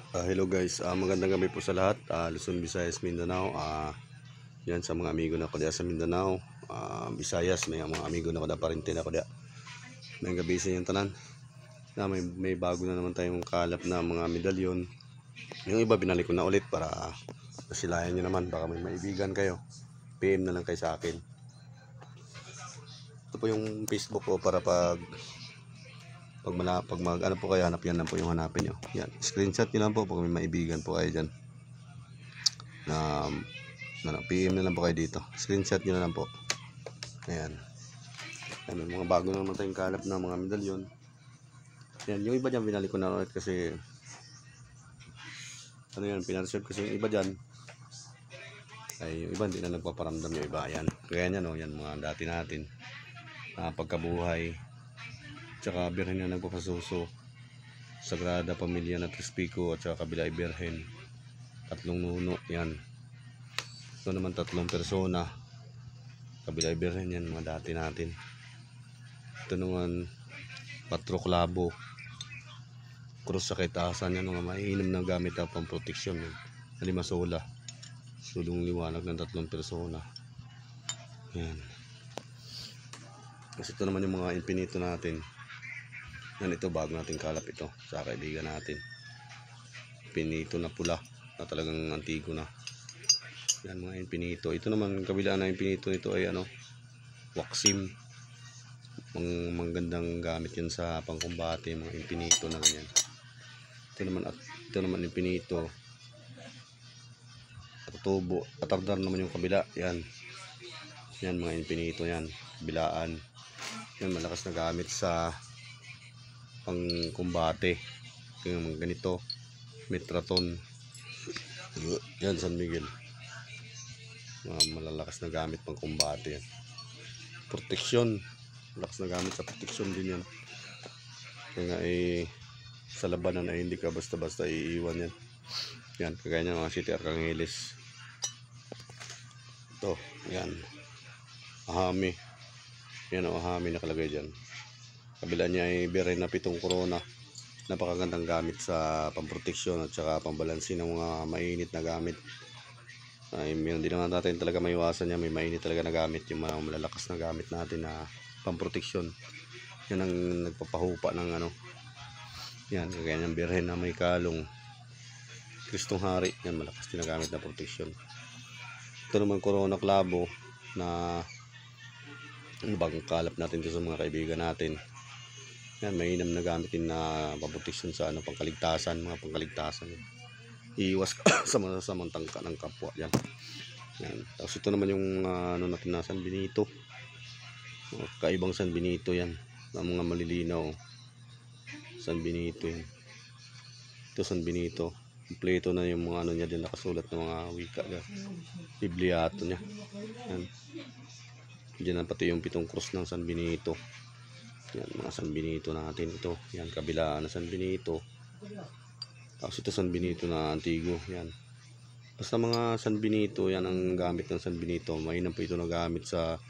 Hello guys, magandang gabi po sa lahat. Luzon, Visayas, Mindanao. Yan sa mga amigo na ko diya sa Mindanao. Visayas, may mga amigo na ko da parintin ako diya. May gabi sa inyong tanan. May bago na naman tayong kalap na mga medalyon. Yung iba binalik ko na ulit para nasilayan nyo naman. Baka may maibigan kayo. PM na lang kayo sa akin. Ito po yung Facebook ko para pag ano po kayo, hanap yan lang po yung hanapin nyo. Yan, screenshot nyo lang po pag may maibigan po kayo dyan. PM na lang po kayo dito. Screenshot nyo na lang po. Ayan. May mga bago na naman tayong kalap na mga medalyon. Yan, yung iba dyan binalik ko na ulit kasi ano yan, pinareserve kasi yung iba dyan ay yung iba hindi na nagpaparamdam yung iba. Ayan. Kaya yan o, yan mga dati natin. Pagkabuhay. Tsaka Birhen na nagpapasuso. Sagrada Pamilya na Trispico at saka Kabilay Birhen. 3 nuno. Yan. Ito naman 3 persona. Kabilay Birhen yan, mga dati natin. Ito naman 4 klabo. Krus sa kaitasan yan, mga mainam na gamit na pamproteksyon. Halimasola. Sulong liwanag ng 3 persona. Yan. Kasi ito naman yung mga infinito natin. Yan, ito bago natin kalap ito sa kaibigan natin. Infinito na pula na talagang antigo na. Yan mga infinito. Ito naman kabila na infinito nito ay waxim. Magandang gamit yan sa pangkumbate, mga infinito na ganyan. Ito naman infinito. At tubo. Atardar naman yung kabila. Yan. Yan mga infinito yan. Kabilaan. Yan malakas na gamit sa pangkumbate. Yung mga ganito. Metraton. Yan San Miguel. Malalakas na gamit pang kumbate yan. Proteksyon. Malakas na gamit sa proteksyon din yan. Kaya nga sa labanan ay hindi ka basta-basta iiwan yan. Yan, kagaya ng mga City Arcangeles. Ito, yan. Ahami. Yan o, ahami nakalagay dyan. Kabila niya ay Birhen na 7 corona. Napakagandang gamit sa pamproteksyon at saka pambalansin ng mga mainit na gamit. Hindi naman natin talaga maiwasan niya. May mainit talaga na gamit. Yung mga malalakas na gamit natin na pamproteksyon. Yan ang nagpapahupa ng yan, kagaya ng Birhen na may kalong. Kristong Hari. Yan, malakas din na gamit na proteksyon. Ito naman corona klabo na bagong kalap natin ito sa mga kaibigan natin. Yan, mainam na gamit din na pamproteksyon sa pangkaligtasan, mga pangkaligtasan. Iiwas ka sa masasamang tangka ng kapwa. Yan. Yan. Tapos ito naman yung natin na San Benito. Kaibang San Benito yan. Ang mga malilinaw. San Benito yan. Ito San Benito. Kompleto na yung mga niya din nakasulat ng mga wika niya. Bibliato niya. Yan. Diyan na pati yung 7 krus ng San Benito. Yan, mga San Benito natin ito. Yan, kabilaan na San Benito. Tapos ito San Benito na antigo. Yan. Basta mga San Benito, yan ang gamit ng San Benito. Mainam po ito na gamit sa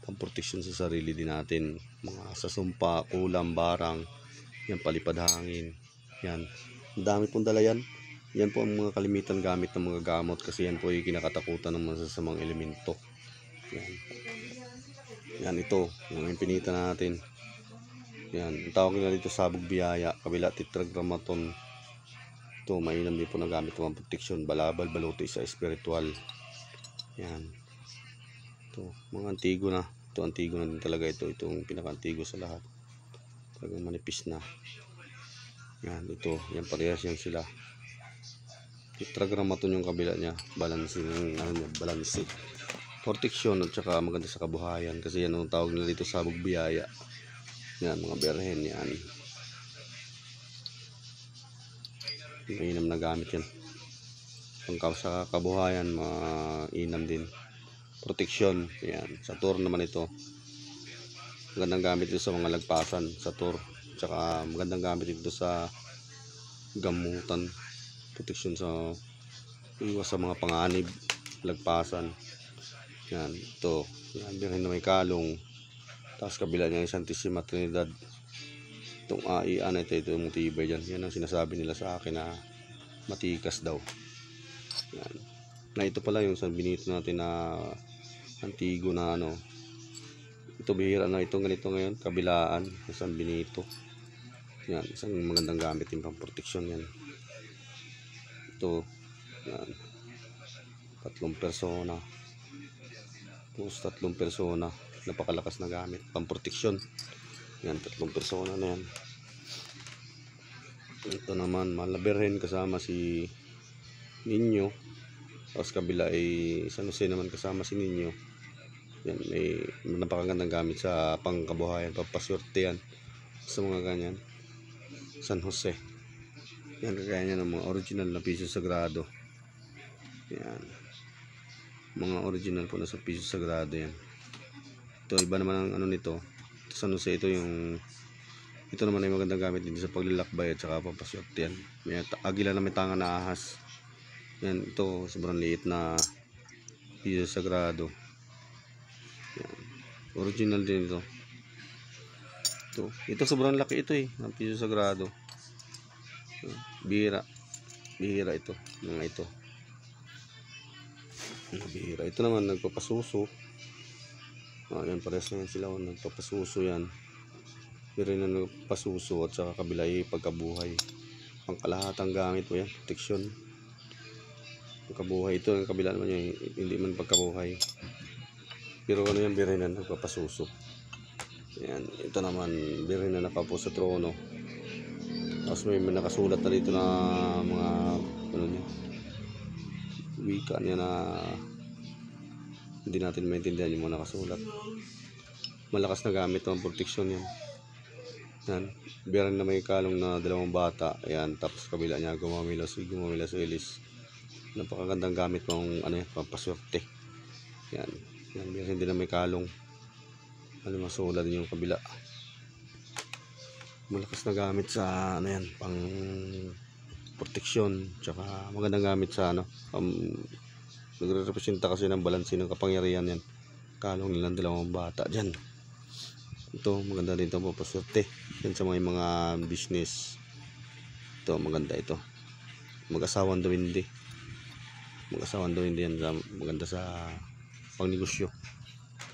pamproteksyon sa sarili din natin. Mga sa sumpa, kulam, barang. Yan, palipad hangin. Yan. Ang dami pong dala yan. Yan po ang mga kalimitan gamit ng mga gamot kasi yan po yung kinakatakutan ng masasamang elemento. Yan. Yan ito, yung infinita natin. Yan, ang tawag nila dito sabog biyaya, kabila tetragrammaton. Ito, mainam din po na gamit ng proteksyon, balabal, baluti sa espiritual. Yan. Ito, mga antigo na. Ito, antigo na din talaga ito. Itong pinaka-antigo sa lahat. Talagang manipis na. Yan, ito. Yan, parehas yan sila. Tetragrammaton yung kabila niya. Balanse yung balanse. Proteksyon at saka maganda sa kabuhayan. Kasi yan ang tawag nila dito sabog biyaya. Yan, mga Birhen yan. Mainam na gamit yan. Pangkaw sa kabuhayan, mainam din. Proteksyon. Yan. Sa tour naman ito. Magandang gamit ito sa mga lagpasan. Sa tour. Tsaka magandang gamit ito sa gamutan. Proteksyon sa iwas sa mga panganib. Lagpasan. Yan. Ito. Yan. Birhen na may kalong. Tapos kabila niya yung Santissima Trinidad. Itong ito yung tibay dyan. Yan ang sinasabi nila sa akin na matikas daw. Yan. Na ito pala yung San Benito natin na antigo na ano. Ito bihira na itong ganito ngayon, kabilaan ng San Benito. Yan, isang magandang gamit yung pamproteksyon yan. Ito, yan. 3 persona. Plus 3 persona. Napakalakas na gamit, pamproteksyon. Yan, 3 persona na yan. Ito naman, Malaberhen kasama si Ninyo. Tapos kabila ay San Jose naman kasama si Ninyo. Yan, may napakagandang gamit sa pangkabuhayan, papaswerte yan sa mga ganyan. San Jose. Yan, kagaya niya ng mga original na piso sagrado. Yan. Mga original po na sa piso sagrado yan. Ito, iba naman ang ano nito. Ito, San Jose, ito naman ay magandang gamit dito sa paglalakbay at saka papaswerte yan. May agila na may tanga na ahas. Yan, ito sobrang liit na piso sagrado. Yan. Original din ito. Ito sobrang laki ito ng piso sagrado. Bihira ito, mga ito. Bihira. Ito naman nagpapasuso. Yan, parehas naman sila nagpapasuso yan. Pero na nagpapasuso at saka kabila ay pagkabuhay. Pangkalahatang gamit po yan, proteksyon. Pagkabuhay ito, ang kabila naman yung hindi man pagkabuhay. Pero ano yan, biray na nagpapasuso. Yan, ito naman biray na nakapo sa trono. Tapos may nakasulat na dito na mga ano niya, wika niya na hindi natin maintindihan yung mga nakasulat. Malakas na gamit ang proteksyon yan. Yan, biray na may kalong na 2 bata. Ayan, tapos kabila niya gumawilas ilis. Napakagandang gamit pang ano yan, pampaswerte. Yan, biray hindi na may kalong. Ano, masulat din yung kabila. Malakas na gamit sa ano yan, pang proteksyon, tsaka magandang gamit sa ano, nagre-representa kasi ng balanse ng kapangyarihan yan. Kalong nilang 2 bata dyan. Ito, maganda din ito po, paswerte yan sa mga business. Ito, maganda ito. Mag-asawang duwindi yan, maganda sa pangnegosyo.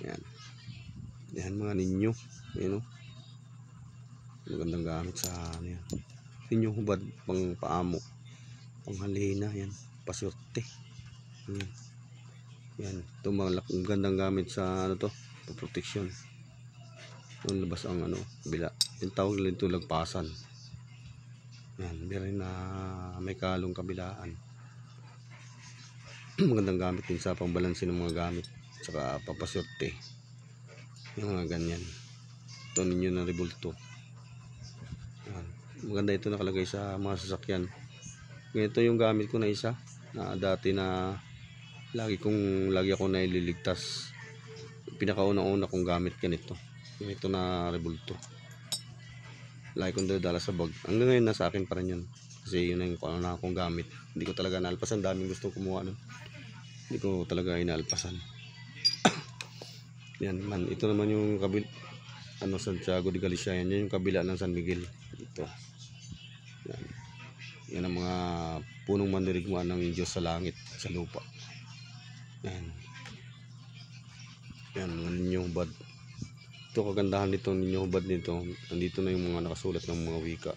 Yan mga ninyo, you know? Magandang gamit sa ano yan. Ninyo hubad, pang paamo, panghalina yan, paswerte. Yan, ito magandang gamit sa ano to, protection. Doon labas ang ano, bila. Yung tawag nila ito lagpasan. Yan, meron na may kalong kabilaan. Magandang gamit din sa pangbalansin ng mga gamit, saka papaswerte. Yung mga ganyan. Ito ninyo na rebulto. Yan. Maganda ito nakalagay sa mga sasakyan. Ganito yung gamit ko na isa na dati na lagi ako naililigtas. Pinakauna-una kong gamit ganito. Ganito na rebulto. Lagi kong dala sa bag. Hanggang ngayon nasa akin pa rin yun. Kasi yun yung kung ano na akong gamit. Hindi ko talaga naalpasan. Daming gustong kumuha nun. Hindi ko talaga inaalpasan. Yan man. Ito naman yung Santiago de Galicia. Yan yung kabila ng San Miguel. Ito. Yan. Yan ang mga punong mandirigmaan ng Diyos sa langit, sa lupa. Yan. Yan, mga ninyong hubad. Ito, kagandahan nito, ninyong hubad nito. Nandito na yung mga nakasulat ng mga wika.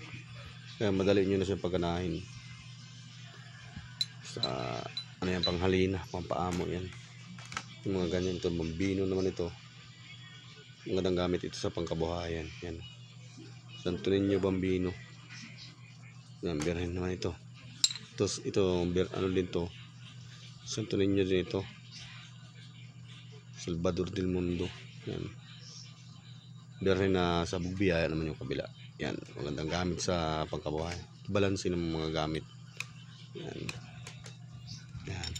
Kaya madali nyo na siya paganahin. Sa, ano yan, panghalina, pampaamo yan. Yung mga ganyan ito, bambino naman ito. Magandang gamit ito sa pangkabuhayan. Yan. Santo Niño Bambino. Yan, birhen naman ito. Ito, ano din to. Santo Niño din ito. Salvador del Mundo. Yan. Birhen na sa bubiyaya naman yung kabila. Yan, magandang gamit sa pangkabuhayan. Balansin ng mga gamit. Yan. Yan.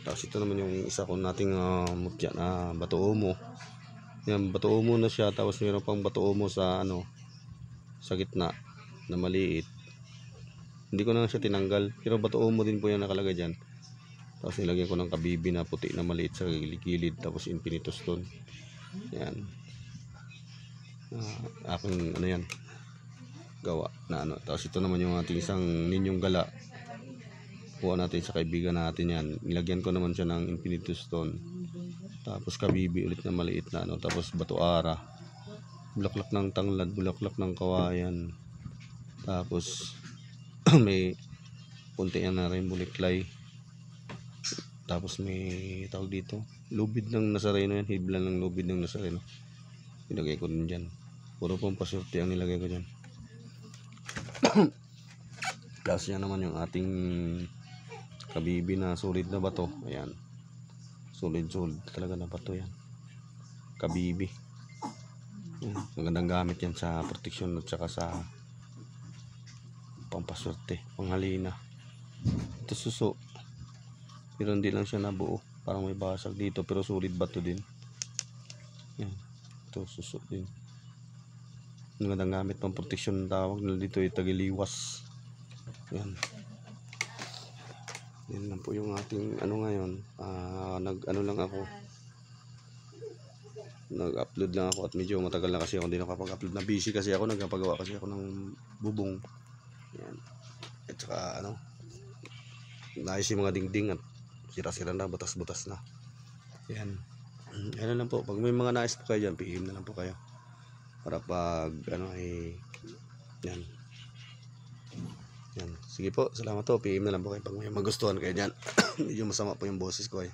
Tapos ito naman yung isa ko nating mutya na bato umo. Yan, bato umo na siya. Tapos mayroon pang bato umo sa ano, sa gitna na maliit. Hindi ko na siya tinanggal. Pero bato umo din po yan nakalagay dyan. Tapos nilagyan ko ng kabibi na puti na maliit sa gilid. Tapos infinito stone. Yan. Aking ano yan. gawa na ano. Tapos ito naman yung ating isang ninyong gala. Kuha natin sa kaibigan natin yan. Nilagyan ko naman siya ng infinity stone. Tapos kabibi ulit na maliit na ano. Tapos bato ara. Bulaklak ng tanglad, bulaklak ng kawayan. Tapos may punti yan na rainbow necklace. Tapos may tawag dito, lubid ng Nazareno yan, hibla ng lubid ng Nazareno. Nilagay ko din dyan. Puro pong pasurti ang nilagay ko dyan. Plus yan naman yung ating kabibi na solid na bato. Ayan. Solid talaga na bato yan. Kabibi. Ayan. Magandang gamit yan sa protection at saka sa pampasurte, panghalina. Ito suso. Pero hindi lang siya nabuo. Parang may basag dito pero solid bato din. Yan. Ito suso din. Magandang gamit pang protection ng tawag nila dito ay tagiliwas. Yan. Yan lang po yung ating ano ngayon. Nag-upload lang ako at medyo matagal na kasi ako hindi nakapag-upload. Na busy kasi ako, nagpapagawa kasi ako ng bubong. Yan. At saka ano, naayos yung mga dingding at sira-sira na, butas-butas na. Yan. Ano lang po, pag may mga nais po kayo dyan, PM na lang po kayo. Para pag ano ay yan. Yan. Sige po, salamat po. PM na lang po kayo pag may magustuhan kayo dyan. Medyo masama po yung boses ko eh.